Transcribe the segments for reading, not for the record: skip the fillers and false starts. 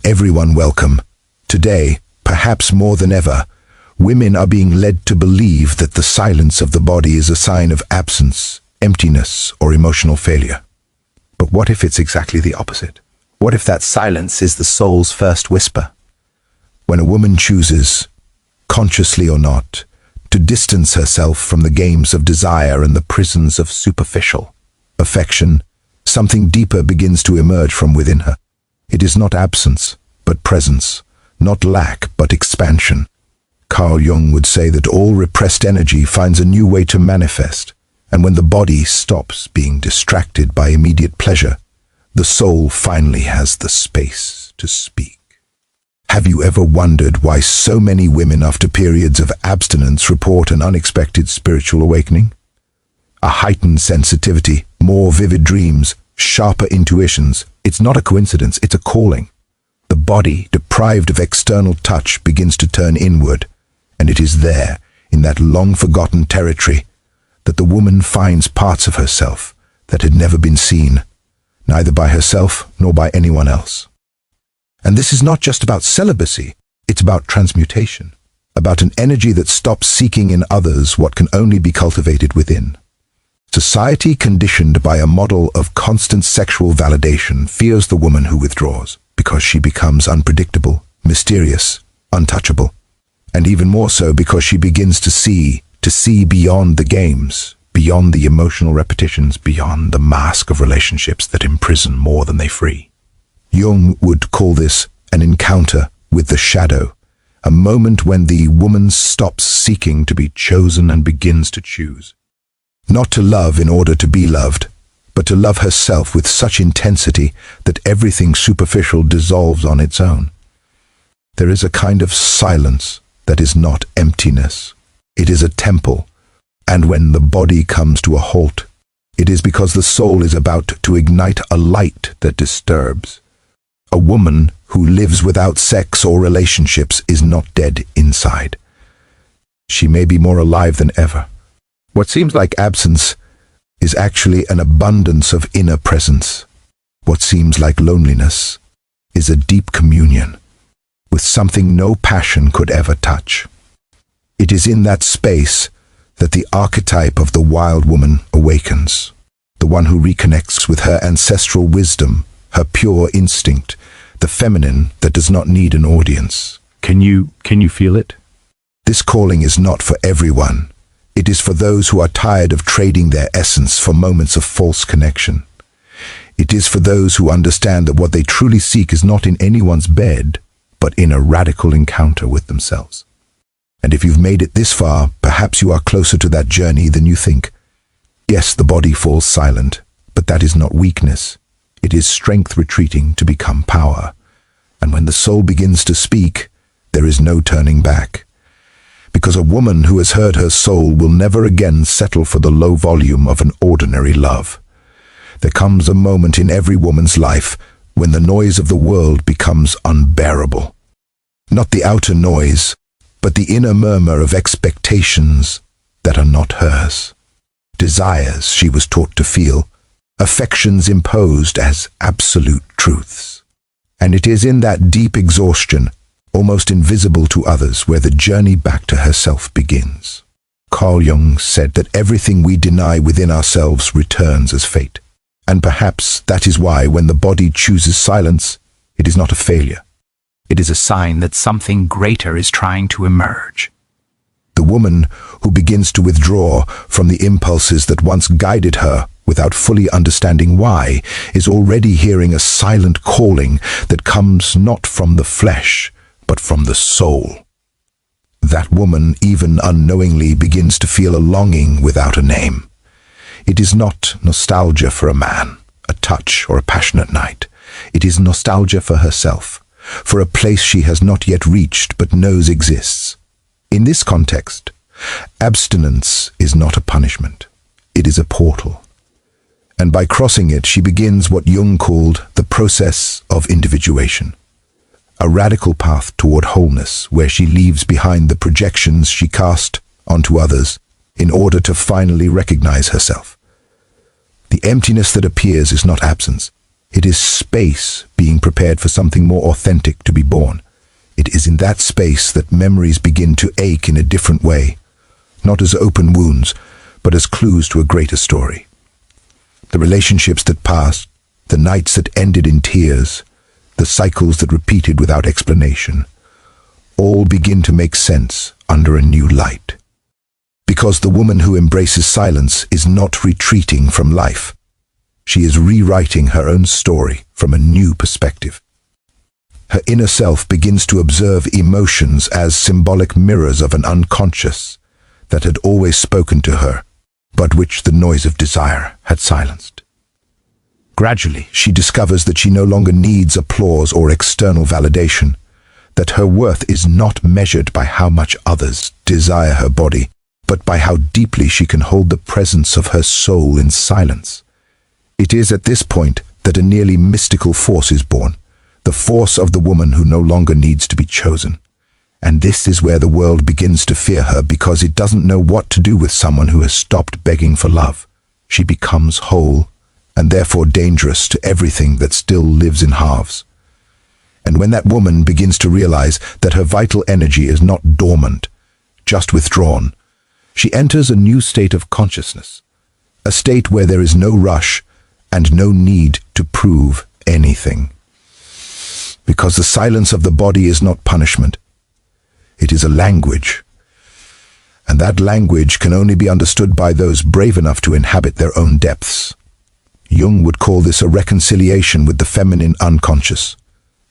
Everyone welcome. Today, perhaps more than ever, women are being led to believe that the silence of the body is a sign of absence, emptiness, or emotional failure. But what if it's exactly the opposite? What if that silence is the soul's first whisper? When a woman chooses, consciously or not, to distance herself from the games of desire and the prisons of superficial affection, something deeper begins to emerge from within her. It is not absence, but presence, not lack, but expansion. Carl Jung would say that all repressed energy finds a new way to manifest, and when the body stops being distracted by immediate pleasure, the soul finally has the space to speak. Have you ever wondered why so many women after periods of abstinence report an unexpected spiritual awakening? A heightened sensitivity, more vivid dreams, sharper intuitions. It's not a coincidence, it's a calling. The body, deprived of external touch, begins to turn inward, and it is there, in that long-forgotten territory, that the woman finds parts of herself that had never been seen, neither by herself nor by anyone else. And this is not just about celibacy, it's about transmutation, about an energy that stops seeking in others what can only be cultivated within. Society, conditioned by a model of constant sexual validation, fears the woman who withdraws, because she becomes unpredictable, mysterious, untouchable, and even more so because she begins to see beyond the games, beyond the emotional repetitions, beyond the mask of relationships that imprison more than they free. Jung would call this an encounter with the shadow, a moment when the woman stops seeking to be chosen and begins to choose. Not to love in order to be loved, but to love herself with such intensity that everything superficial dissolves on its own. There is a kind of silence that is not emptiness. It is a temple, and when the body comes to a halt, it is because the soul is about to ignite a light that disturbs. A woman who lives without sex or relationships is not dead inside. She may be more alive than ever. What seems like absence is actually an abundance of inner presence. What seems like loneliness is a deep communion with something no passion could ever touch. It is in that space that the archetype of the wild woman awakens, the one who reconnects with her ancestral wisdom, her pure instinct, the feminine that does not need an audience. Can you feel it? This calling is not for everyone. It is for those who are tired of trading their essence for moments of false connection. It is for those who understand that what they truly seek is not in anyone's bed, but in a radical encounter with themselves. And if you've made it this far, perhaps you are closer to that journey than you think. Yes, the body falls silent, but that is not weakness. It is strength retreating to become power. And when the soul begins to speak, there is no turning back. Because a woman who has heard her soul will never again settle for the low volume of an ordinary love. There comes a moment in every woman's life when the noise of the world becomes unbearable. Not the outer noise, but the inner murmur of expectations that are not hers. Desires she was taught to feel, affections imposed as absolute truths. And it is in that deep exhaustion, almost invisible to others, where the journey back to herself begins. Carl Jung said that everything we deny within ourselves returns as fate. And perhaps that is why when the body chooses silence, it is not a failure. It is a sign that something greater is trying to emerge. The woman who begins to withdraw from the impulses that once guided her without fully understanding why is already hearing a silent calling that comes not from the flesh, but from the soul. That woman, even unknowingly, begins to feel a longing without a name. It is not nostalgia for a man, a touch, or a passionate night. It is nostalgia for herself, for a place she has not yet reached but knows exists. In this context, abstinence is not a punishment. It is a portal. And by crossing it, she begins what Jung called the process of individuation. A radical path toward wholeness, where she leaves behind the projections she cast onto others in order to finally recognize herself. The emptiness that appears is not absence. It is space being prepared for something more authentic to be born. It is in that space that memories begin to ache in a different way, not as open wounds, but as clues to a greater story. The relationships that passed, the nights that ended in tears, the cycles that repeated without explanation, all begin to make sense under a new light. Because the woman who embraces silence is not retreating from life. She is rewriting her own story from a new perspective. Her inner self begins to observe emotions as symbolic mirrors of an unconscious that had always spoken to her, but which the noise of desire had silenced. Gradually, she discovers that she no longer needs applause or external validation, that her worth is not measured by how much others desire her body, but by how deeply she can hold the presence of her soul in silence. It is at this point that a nearly mystical force is born, the force of the woman who no longer needs to be chosen. And this is where the world begins to fear her, because it doesn't know what to do with someone who has stopped begging for love. She becomes whole, and therefore dangerous to everything that still lives in halves. And when that woman begins to realize that her vital energy is not dormant, just withdrawn, she enters a new state of consciousness, a state where there is no rush and no need to prove anything. Because the silence of the body is not punishment. It is a language. And that language can only be understood by those brave enough to inhabit their own depths. Jung would call this a reconciliation with the feminine unconscious,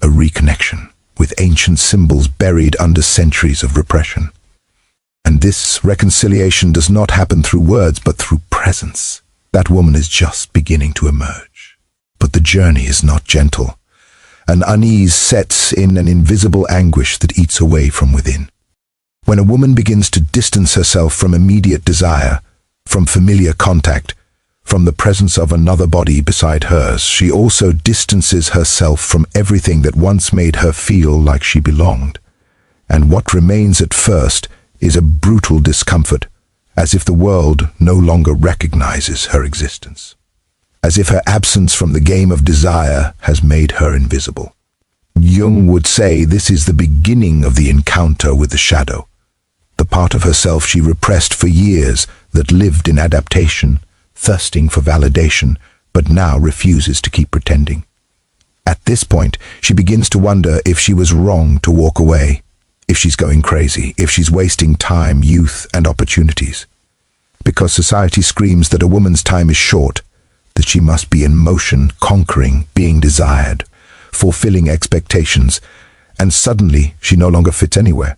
a reconnection with ancient symbols buried under centuries of repression. And this reconciliation does not happen through words, but through presence. That woman is just beginning to emerge. But the journey is not gentle. An unease sets in an invisible anguish that eats away from within. When a woman begins to distance herself from immediate desire, from familiar contact, from the presence of another body beside hers, she also distances herself from everything that once made her feel like she belonged. And what remains at first is a brutal discomfort, as if the world no longer recognizes her existence. As if her absence from the game of desire has made her invisible. Jung would say this is the beginning of the encounter with the shadow, the part of herself she repressed for years that lived in adaptation, thirsting for validation, but now refuses to keep pretending. At this point, she begins to wonder if she was wrong to walk away, if she's going crazy, if she's wasting time, youth, and opportunities. Because society screams that a woman's time is short, that she must be in motion, conquering, being desired, fulfilling expectations, and suddenly she no longer fits anywhere.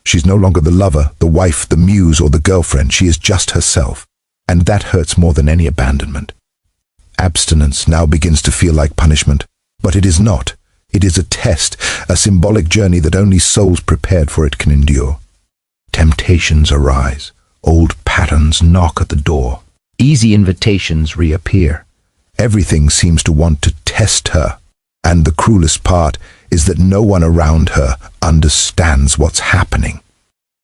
She's no longer the lover, the wife, the muse, or the girlfriend. She is just herself, and that hurts more than any abandonment. Abstinence now begins to feel like punishment, but it is not. It is a test, a symbolic journey that only souls prepared for it can endure. Temptations arise, old patterns knock at the door. Easy invitations reappear. Everything seems to want to test her, and the cruelest part is that no one around her understands what's happening.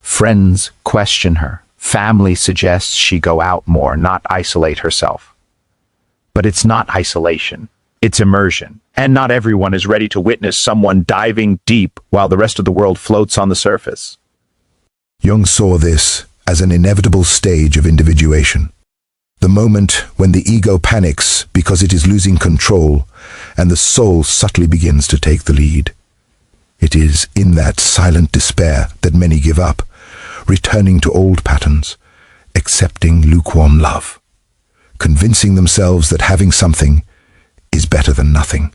Friends question her. Family suggests she go out more, not isolate herself. But it's not isolation, it's immersion. And not everyone is ready to witness someone diving deep while the rest of the world floats on the surface. Jung saw this as an inevitable stage of individuation. The moment when the ego panics because it is losing control and the soul subtly begins to take the lead. It is in that silent despair that many give up, returning to old patterns, accepting lukewarm love, convincing themselves that having something is better than nothing.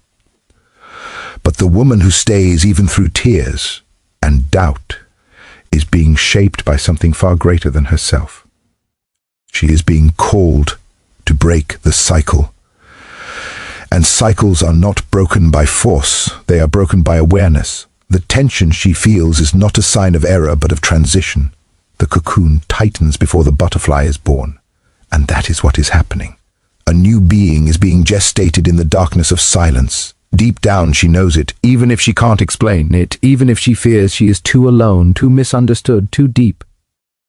But the woman who stays even through tears and doubt is being shaped by something far greater than herself. She is being called to break the cycle. And cycles are not broken by force, they are broken by awareness. The tension she feels is not a sign of error but of transition. The cocoon tightens before the butterfly is born. And that is what is happening. A new being is being gestated in the darkness of silence. Deep down she knows it, even if she can't explain it, even if she fears she is too alone, too misunderstood, too deep.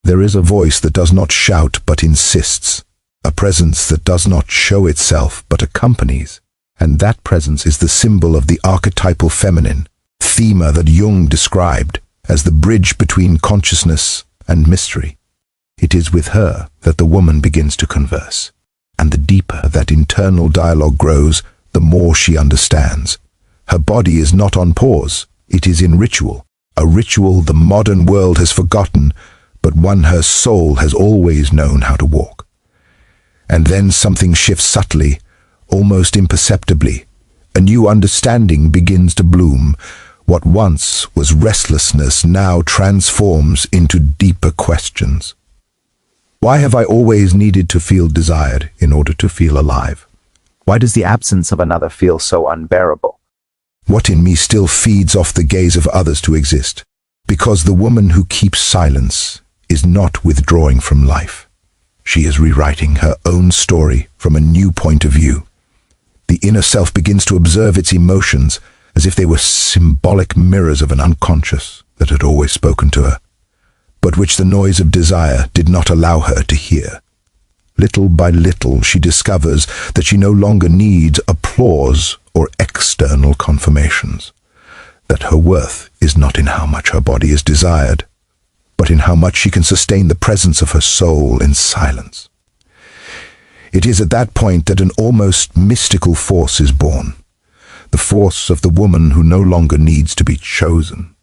There is a voice that does not shout but insists, a presence that does not show itself but accompanies. And that presence is the symbol of the archetypal feminine, thema that Jung described as the bridge between consciousness and mystery. It is with her that the woman begins to converse, and the deeper that internal dialogue grows, the more she understands. Her body is not on pause, it is in ritual, a ritual the modern world has forgotten, but one her soul has always known how to walk. And then something shifts subtly, almost imperceptibly. A new understanding begins to bloom. What once was restlessness now transforms into deeper questions. Why have I always needed to feel desired in order to feel alive? Why does the absence of another feel so unbearable? What in me still feeds off the gaze of others to exist? Because the woman who keeps silence is not withdrawing from life. She is rewriting her own story from a new point of view. The inner self begins to observe its emotions as if they were symbolic mirrors of an unconscious that had always spoken to her, but which the noise of desire did not allow her to hear. Little by little, she discovers that she no longer needs applause or external confirmations, that her worth is not in how much her body is desired, but in how much she can sustain the presence of her soul in silence. It is at that point that an almost mystical force is born, the force of the woman who no longer needs to be chosen.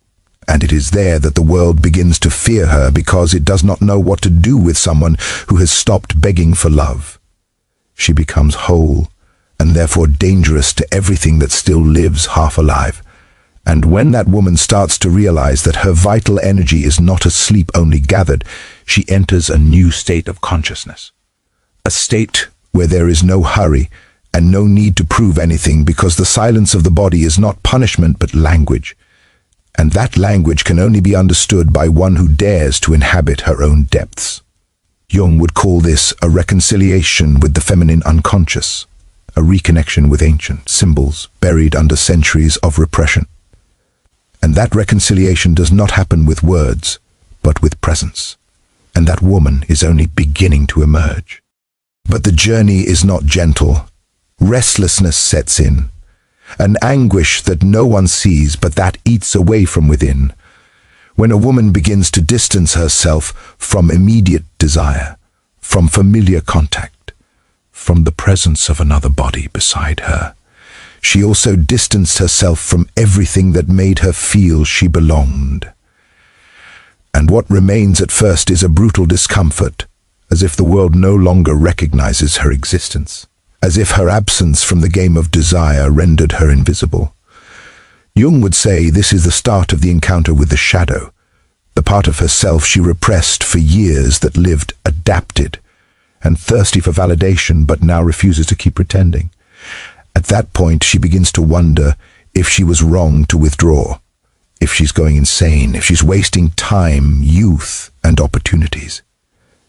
And it is there that the world begins to fear her because it does not know what to do with someone who has stopped begging for love. She becomes whole and therefore dangerous to everything that still lives half alive. And when that woman starts to realize that her vital energy is not a sleep only gathered, she enters a new state of consciousness. A state where there is no hurry and no need to prove anything, because the silence of the body is not punishment but language. And that language can only be understood by one who dares to inhabit her own depths. Jung would call this a reconciliation with the feminine unconscious, a reconnection with ancient symbols buried under centuries of repression. And that reconciliation does not happen with words, but with presence. And that woman is only beginning to emerge. But the journey is not gentle. Restlessness sets in, an anguish that no one sees but that eats away from within. When a woman begins to distance herself from immediate desire, from familiar contact, from the presence of another body beside her, she also distanced herself from everything that made her feel she belonged. And what remains at first is a brutal discomfort, as if the world no longer recognizes her existence, as if her absence from the game of desire rendered her invisible. Jung would say this is the start of the encounter with the shadow, the part of herself she repressed for years that lived adapted and thirsty for validation but now refuses to keep pretending. At that point, she begins to wonder if she was wrong to withdraw, if she's going insane, if she's wasting time, youth, and opportunities.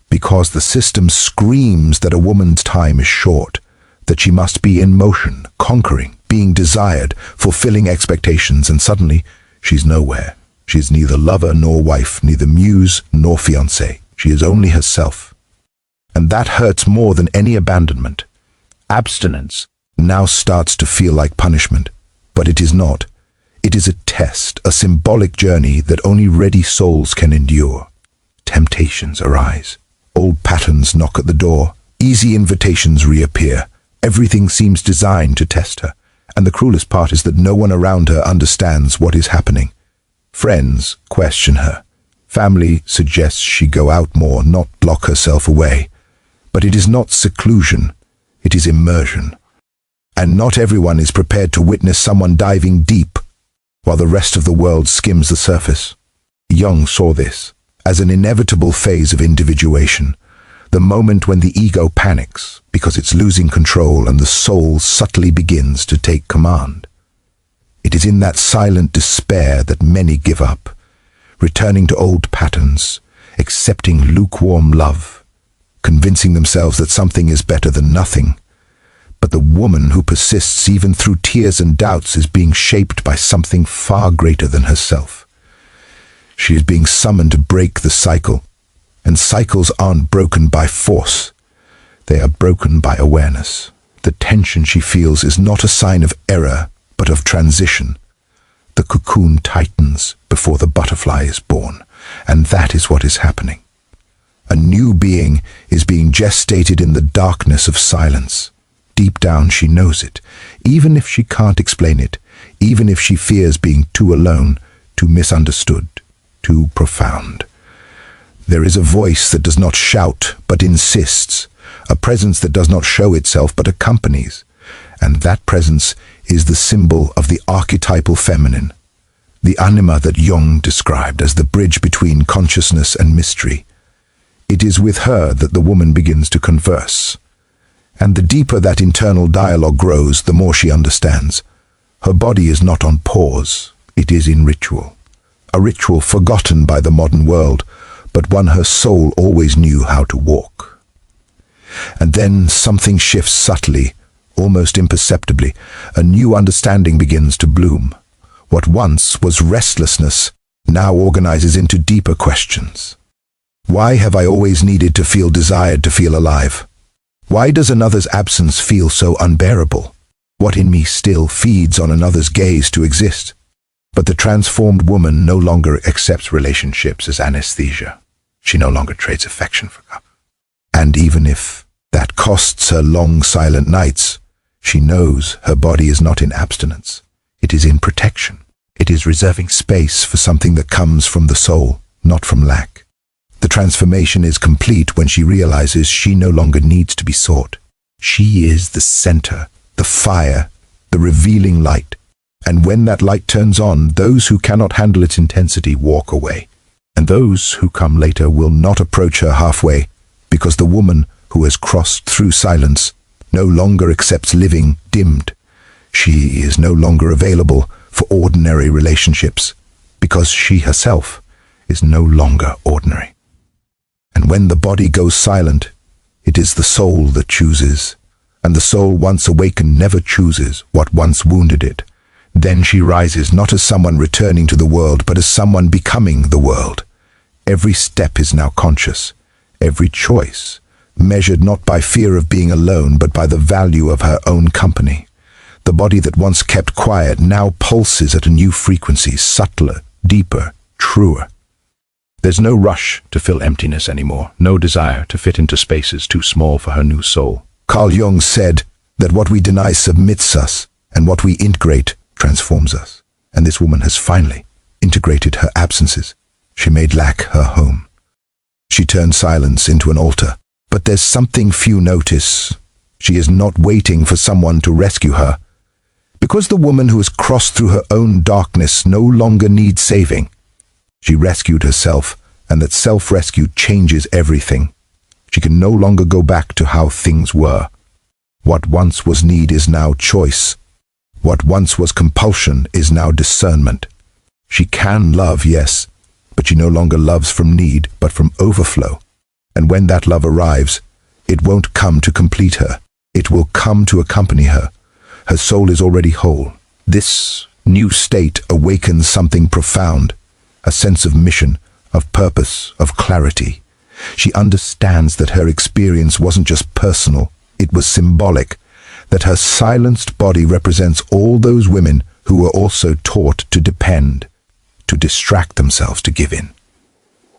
Because the system screams that a woman's time is short, that she must be in motion, conquering, being desired, fulfilling expectations, and suddenly she's nowhere. She's neither lover nor wife, neither muse nor fiancé. She is only herself. And that hurts more than any abandonment. Abstinence now starts to feel like punishment, but it is not. It is a test, a symbolic journey that only ready souls can endure. Temptations arise. Old patterns knock at the door. Easy invitations reappear. Everything seems designed to test her. And the cruelest part is that no one around her understands what is happening. Friends question her. Family suggests she go out more, not lock herself away. But it is not seclusion. It is immersion. And not everyone is prepared to witness someone diving deep while the rest of the world skims the surface. Jung saw this as an inevitable phase of individuation, the moment when the ego panics because it's losing control and the soul subtly begins to take command. It is in that silent despair that many give up, returning to old patterns, accepting lukewarm love, convincing themselves that something is better than nothing. But the woman who persists even through tears and doubts is being shaped by something far greater than herself. She is being summoned to break the cycle, and cycles aren't broken by force. They are broken by awareness, The tension she feels is not a sign of error, but of transition. The cocoon tightens before the butterfly is born, and that is what is happening. A new being is being gestated in the darkness of silence. Deep down she knows it, even if she can't explain it, even if she fears being too alone, too misunderstood, too profound. There is a voice that does not shout but insists, a presence that does not show itself but accompanies, and that presence is the symbol of the archetypal feminine, the anima that Jung described as the bridge between consciousness and mystery. It is with her that the woman begins to converse. And the deeper that internal dialogue grows, the more she understands. Her body is not on pause, it is in ritual. A ritual forgotten by the modern world, but one her soul always knew how to walk. And then something shifts subtly, almost imperceptibly. A new understanding begins to bloom. What once was restlessness now organizes into deeper questions. Why have I always needed to feel desired to feel alive? Why does another's absence feel so unbearable? What in me still feeds on another's gaze to exist? But the transformed woman no longer accepts relationships as anesthesia. She no longer trades affection for comfort. And even if that costs her long silent nights, she knows her body is not in abstinence. It is in protection. It is reserving space for something that comes from the soul, not from lack. The transformation is complete when she realizes she no longer needs to be sought. She is the center, the fire, the revealing light. And when that light turns on, those who cannot handle its intensity walk away. And those who come later will not approach her halfway, because the woman who has crossed through silence no longer accepts living dimmed. She is no longer available for ordinary relationships, because she herself is no longer ordinary. And when the body goes silent, it is the soul that chooses, and the soul once awakened never chooses what once wounded it. Then she rises not as someone returning to the world, but as someone becoming the world. Every step is now conscious, every choice, measured not by fear of being alone, but by the value of her own company. The body that once kept quiet now pulses at a new frequency, subtler, deeper, truer. There's no rush to fill emptiness anymore, no desire to fit into spaces too small for her new soul. Carl Jung said that what we deny submits us, and what we integrate transforms us. And this woman has finally integrated her absences. She made lack her home. She turned silence into an altar. But there's something few notice. She is not waiting for someone to rescue her. Because the woman who has crossed through her own darkness no longer needs saving. She rescued herself, and that self-rescue changes everything. She can no longer go back to how things were. What once was need is now choice. What once was compulsion is now discernment. She can love, yes, but she no longer loves from need, but from overflow. And when that love arrives, it won't come to complete her. It will come to accompany her. Her soul is already whole. This new state awakens something profound, a sense of mission, of purpose, of clarity. She understands that her experience wasn't just personal, it was symbolic, that her silenced body represents all those women who were also taught to depend, to distract themselves, to give in.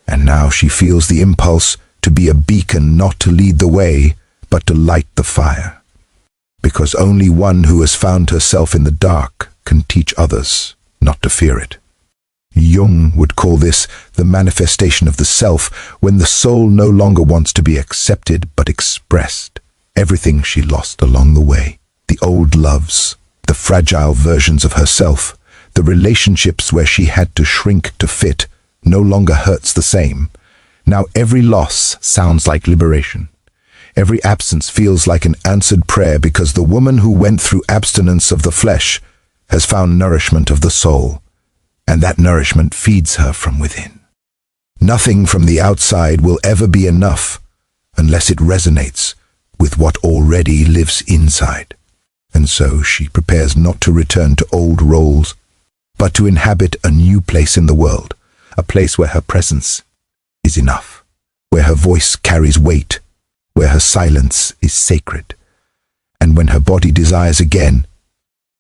And now she feels the impulse to be a beacon, not to lead the way, but to light the fire. Because only one who has found herself in the dark can teach others not to fear it. Jung would call this the manifestation of the self, when the soul no longer wants to be accepted but expressed. Everything she lost along the way, the old loves, the fragile versions of herself, the relationships where she had to shrink to fit, no longer hurts the same. Now every loss sounds like liberation. Every absence feels like an answered prayer, because the woman who went through abstinence of the flesh has found nourishment of the soul, and that nourishment feeds her from within. Nothing from the outside will ever be enough unless it resonates with what already lives inside. And so she prepares not to return to old roles, but to inhabit a new place in the world, a place where her presence is enough, where her voice carries weight, where her silence is sacred. And when her body desires again,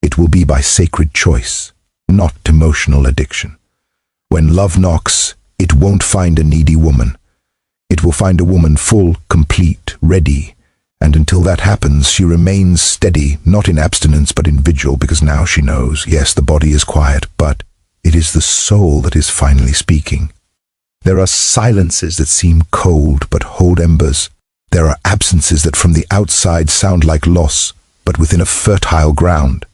it will be by sacred choice, not emotional addiction. When love knocks, it won't find a needy woman. It will find a woman full, complete, ready. And until that happens, she remains steady, not in abstinence but in vigil, because now she knows, yes, the body is quiet, but it is the soul that is finally speaking. There are silences that seem cold but hold embers. There are absences that from the outside sound like loss, but within a fertile ground.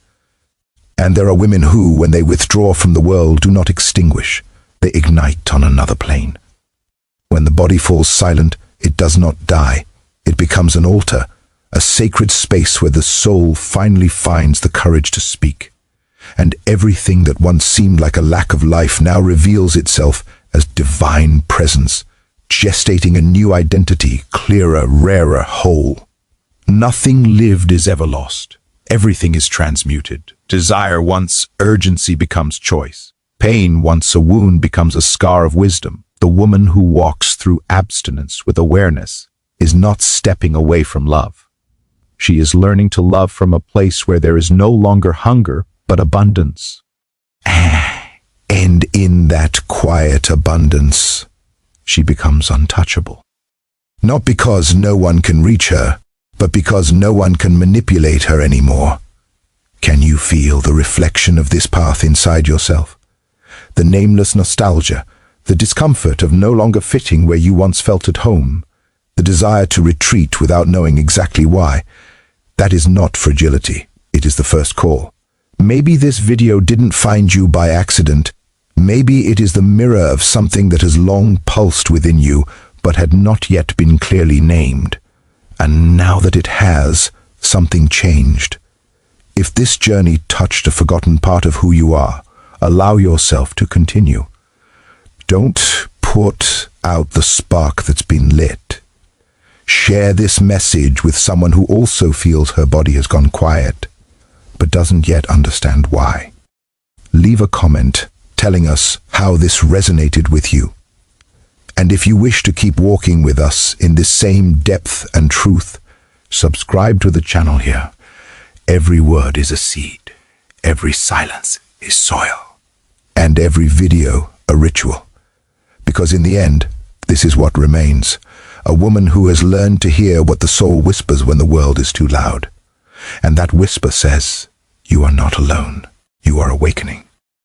And there are women who, when they withdraw from the world, do not extinguish. They ignite on another plane. When the body falls silent, it does not die. It becomes an altar, a sacred space where the soul finally finds the courage to speak. And everything that once seemed like a lack of life now reveals itself as divine presence, gestating a new identity, clearer, rarer, whole. Nothing lived is ever lost. Everything is transmuted. Desire once urgency becomes choice. Pain once a wound becomes a scar of wisdom. The woman who walks through abstinence with awareness is not stepping away from love. She is learning to love from a place where there is no longer hunger, but abundance. And in that quiet abundance, she becomes untouchable. Not because no one can reach her, but because no one can manipulate her anymore. Can you feel the reflection of this path inside yourself? The nameless nostalgia, the discomfort of no longer fitting where you once felt at home, the desire to retreat without knowing exactly why. That is not fragility. It is the first call. Maybe this video didn't find you by accident. Maybe it is the mirror of something that has long pulsed within you, but had not yet been clearly named. And now that it has, something changed. If this journey touched a forgotten part of who you are, allow yourself to continue. Don't put out the spark that's been lit. Share this message with someone who also feels her body has gone quiet, but doesn't yet understand why. Leave a comment telling us how this resonated with you. And if you wish to keep walking with us in this same depth and truth, subscribe to the channel here. Every word is a seed, every silence is soil, and every video a ritual. Because in the end, this is what remains. A woman who has learned to hear what the soul whispers when the world is too loud. And that whisper says, you are not alone. You are awakening.